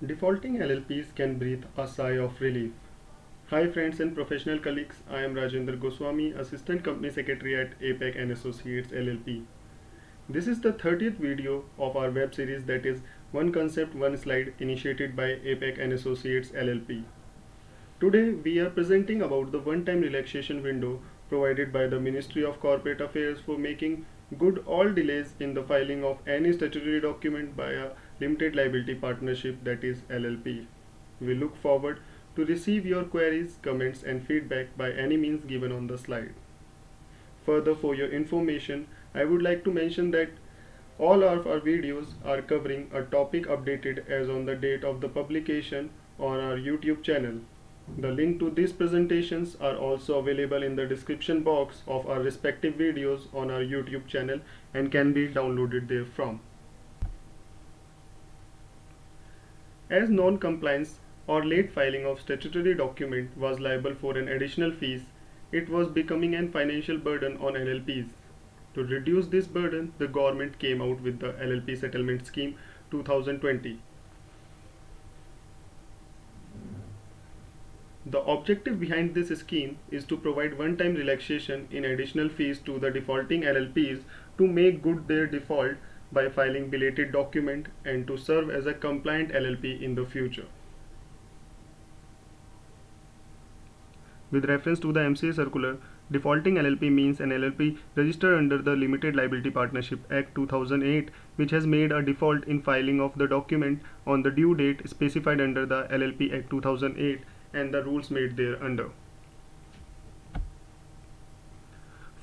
Defaulting LLPs can breathe a sigh of relief. Hi friends and professional colleagues, I am Rajendra Goswami, Assistant Company Secretary at APEC and Associates LLP. This is the 30th video of our web series that is One Concept, One Slide initiated by APEC and Associates LLP. Today we are presenting about the one-time relaxation window provided by the Ministry of Corporate Affairs for making good all delays in the filing of any statutory document by a limited liability partnership, that is LLP. We look forward to receive your queries, comments and feedback by any means given on the slide. Further, for your information, I would like to mention that all of our videos are covering a topic updated as on the date of the publication on our YouTube channel. The link to these presentations are also available in the description box of our respective videos on our YouTube channel and can be downloaded therefrom. As non-compliance or late filing of statutory document was liable for an additional fees, it was becoming an financial burden on LLPs. To reduce this burden, the government came out with the LLP Settlement Scheme 2020. The objective behind this scheme is to provide one-time relaxation in additional fees to the defaulting LLPs to make good their default by filing belated document and to serve as a compliant LLP in the future. With reference to the MCA circular, defaulting LLP means an LLP registered under the Limited Liability Partnership Act 2008 which has made a default in filing of the document on the due date specified under the LLP Act 2008 and the rules made thereunder.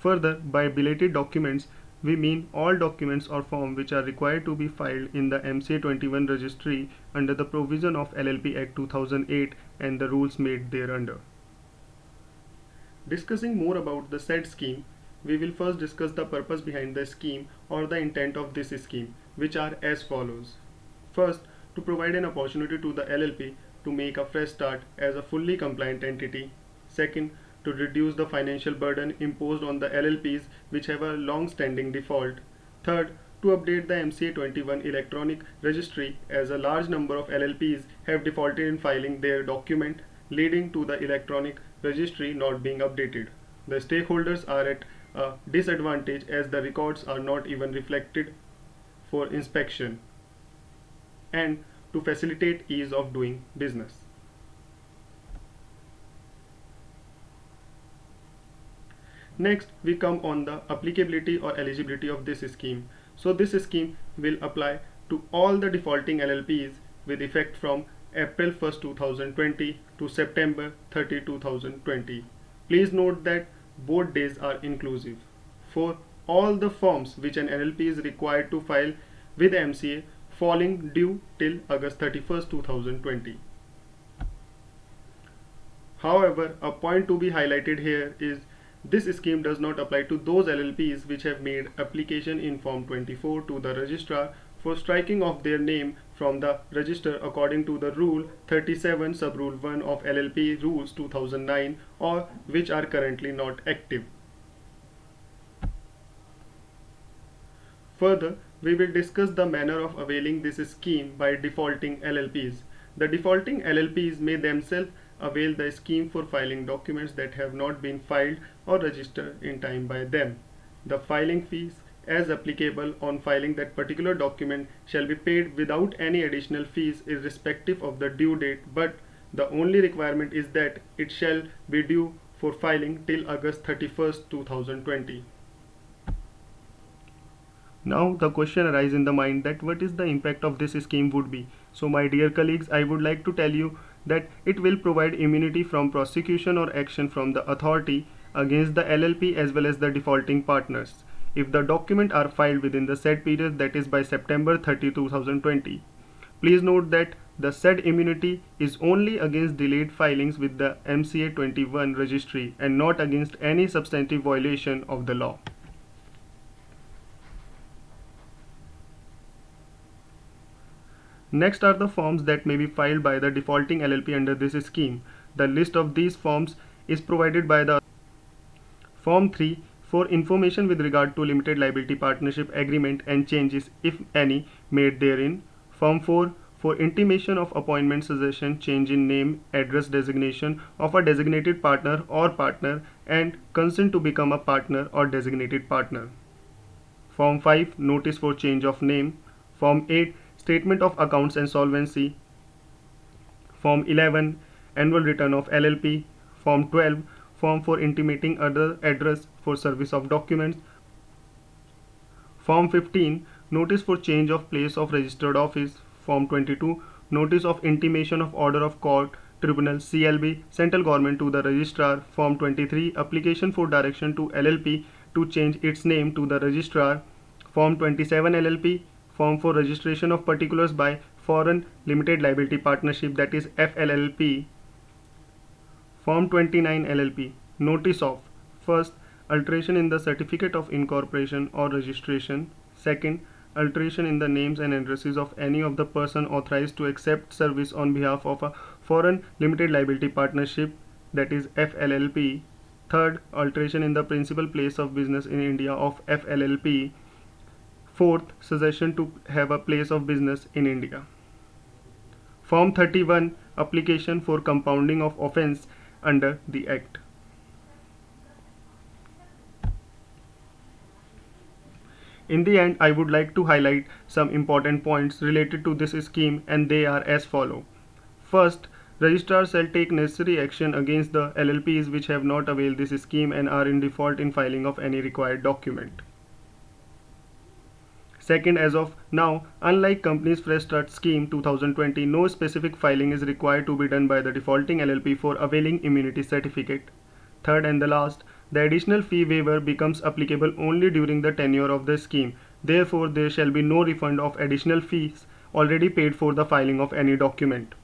Further, by belated documents, we mean all documents or forms which are required to be filed in the MCA 21 registry under the provision of LLP Act 2008 and the rules made thereunder. Discussing more about the said scheme, we will first discuss the purpose behind the scheme or the intent of this scheme, which are as follows. First, to provide an opportunity to the LLP to make a fresh start as a fully compliant entity. Second, to reduce the financial burden imposed on the LLPs which have a long-standing default. Third, to update the MCA 21 electronic registry as a large number of LLPs have defaulted in filing their document, leading to the electronic registry not being updated. The stakeholders are at a disadvantage as the records are not even reflected for inspection, and to facilitate ease of doing business. Next, we come on the applicability or eligibility of this scheme. So this scheme will apply to all the defaulting LLPs with effect from April 1st, 2020 to September 30, 2020. Please note that both days are inclusive. For all the forms which an LLP is required to file with MCA falling due till August 31st, 2020. However, a point to be highlighted here is this scheme does not apply to those LLPs which have made application in Form 24 to the registrar for striking of their name from the register according to the Rule 37 Sub-Rule 1 of LLP Rules 2009 or which are currently not active. Further, we will discuss the manner of availing this scheme by defaulting LLPs. The defaulting LLPs may themselves avail the scheme for filing documents that have not been filed or registered in time by them. The filing fees as applicable on filing that particular document shall be paid without any additional fees irrespective of the due date, but the only requirement is that it shall be due for filing till August 31st, 2020. Now the question arises in the mind that what is the impact of this scheme would be. So my dear colleagues, I would like to tell you that it will provide immunity from prosecution or action from the authority against the LLP as well as the defaulting partners if the documents are filed within the said period, that is by September 30, 2020. Please note that the said immunity is only against delayed filings with the MCA 21 registry and not against any substantive violation of the law. Next are the forms that may be filed by the defaulting LLP under this scheme. The list of these forms is provided by the Form 3 for information with regard to limited liability partnership agreement and changes, if any, made therein. Form 4 For intimation of appointment suggestion, change in name, address designation of a designated partner or partner, and consent to become a partner or designated partner. Form 5, notice for change of name. Form 8, statement of accounts and solvency. Form 11, annual return of LLP. Form 12, form for intimating other address for service of documents. Form 15, notice for change of place of registered office. Form 22, notice of intimation of order of court, tribunal, CLB, central government to the registrar. Form 23, application for direction to LLP to change its name to the registrar. Form 27 LLP, form for registration of particulars by foreign limited liability partnership, that is FLLP. Form 29 LLP, notice of first, alteration in the certificate of incorporation or registration. Second, alteration in the names and addresses of any of the person authorized to accept service on behalf of a foreign limited liability partnership, that is FLLP. Third, alteration in the principal place of business in India of FLLP. Fourth, suggestion to have a place of business in India. Form 31, application for compounding of offence under the Act. In the end, I would like to highlight some important points related to this scheme, and they are as follow. First, registrar shall take necessary action against the LLPs which have not availed this scheme and are in default in filing of any required document. Second, as of now, unlike Companies Fresh Start Scheme 2020, no specific filing is required to be done by the defaulting LLP for availing immunity certificate. Third and the last, the additional fee waiver becomes applicable only during the tenure of the scheme. Therefore, there shall be no refund of additional fees already paid for the filing of any document.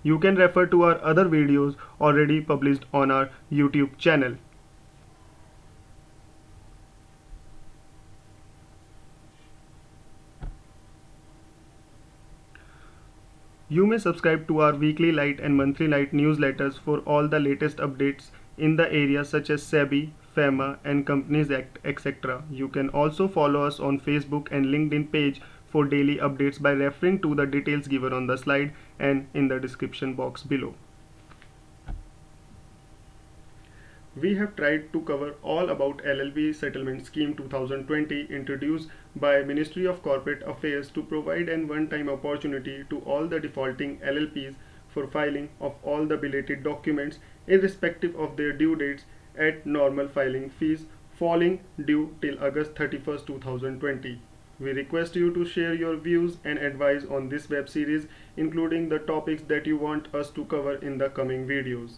You can refer to our other videos already published on our YouTube channel. You may subscribe to our weekly light and monthly light newsletters for all the latest updates in the areas such as SEBI, FEMA and Companies Act, etc. You can also follow us on Facebook and LinkedIn page for daily updates by referring to the details given on the slide and in the description box below. We have tried to cover all about LLP Settlement Scheme 2020 introduced by Ministry of Corporate Affairs to provide an one-time opportunity to all the defaulting LLPs for filing of all the belated documents irrespective of their due dates at normal filing fees falling due till August 31st, 2020. We request you to share your views and advice on this web series, including the topics that you want us to cover in the coming videos.